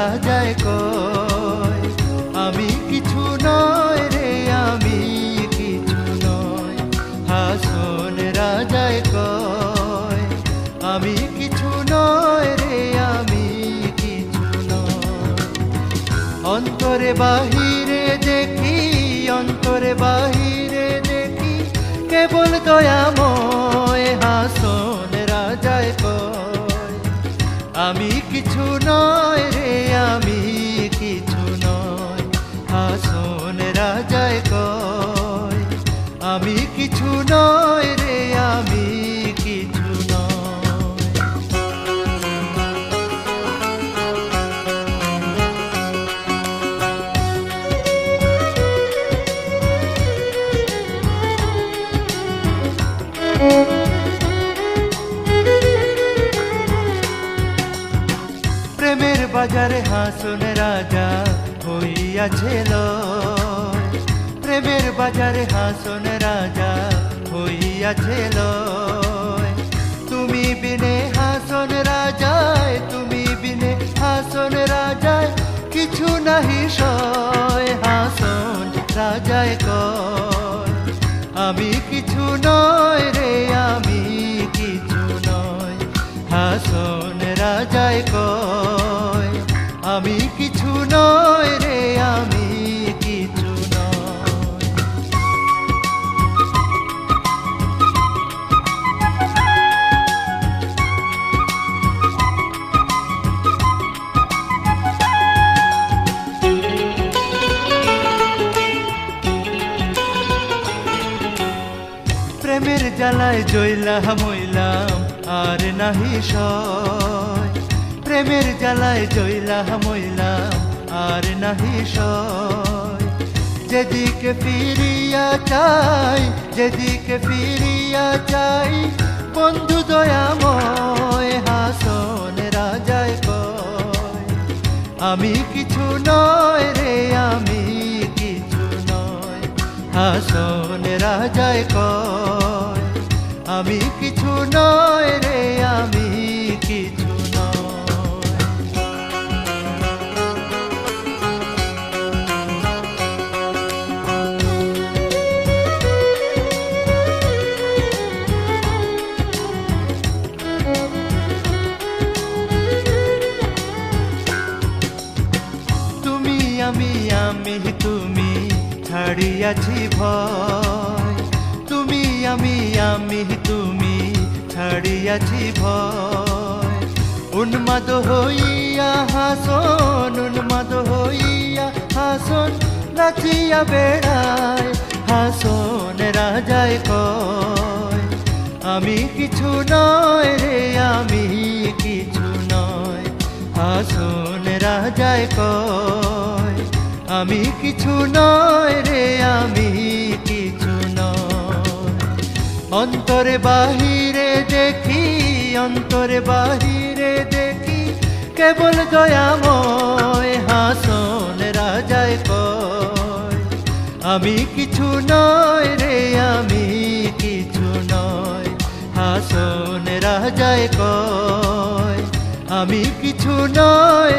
রাজায় কয় আমি কিছু নয় রে, আমি কিছু নয়। হাসন রাজায় কয় আমি কিছু নয় রে, আমি কিছু নয়। অন্তরে বাহিরে দেখি, অন্তরে বাহিরে দেখি কেবল দয়াময়। হাসন রাজায় কয় আমি কিছু নয় রে, আমি কিছু নয়। হাসন রাজায় কয় আমি কিছু নয় রে, আমি কিছু নয়। প্রেমের বাজারে হাসন রাজা হইয়াছে লয়। প্রেমের বাজারে হাসন রাজা হইয়াছে লয়। তুমি বিনে হাসন রাজায়, তুমি বিনে হাসন রাজায় কিছু নাহি সয়। হাসন রাজায় কয় আমি কিছু নয় রে, আমি কিছু নয়। হাসন রাজায় কয় আমি কিছু নয় রে, আমি কিছু নয়। প্রেমের জ্বালায় জইলাম মইলাম আর নাহি সয়। প্রেমের জ্বালায় জইলাম মইলাম আর নাহি সয়। যেদিকে ফিরিয়া চাই, যেদিকে ফিরিয়া চাই বন্ধু দয়াময়। হাসন রাজায় কয় আমি কিছু নয় রে, আমি কিছু নয়। হাসন রাজায় কয় আমি কিছু নয় রে, আমি কিছু নয়। তুমি আমি আমি তুমি ছাড়িয়াছি ভয়। তুমি আমি আমি তুমি ছাড়িয়াছি ভয়। উন্মাদ হইয়া হাসন, উন্মাদ হইয়া হাসন নাচিয়া বেড়ায়। হাসন রাজায় কয় আমি কিছু নয় রে, আমি কিছু নয়। হাসন রাজায় কয় আমি কিছু নয় রে, আমি কিছু নয়। অন্তরে বাহিরে দেখি, অন্তরে বাহিরে দেখি কেবল দয়াময়। হাসন রাজায় কয় আমি কিছু নয় রে, আমি কিছু নয়। হাসন রাজায় কয় আমি কিছু নয়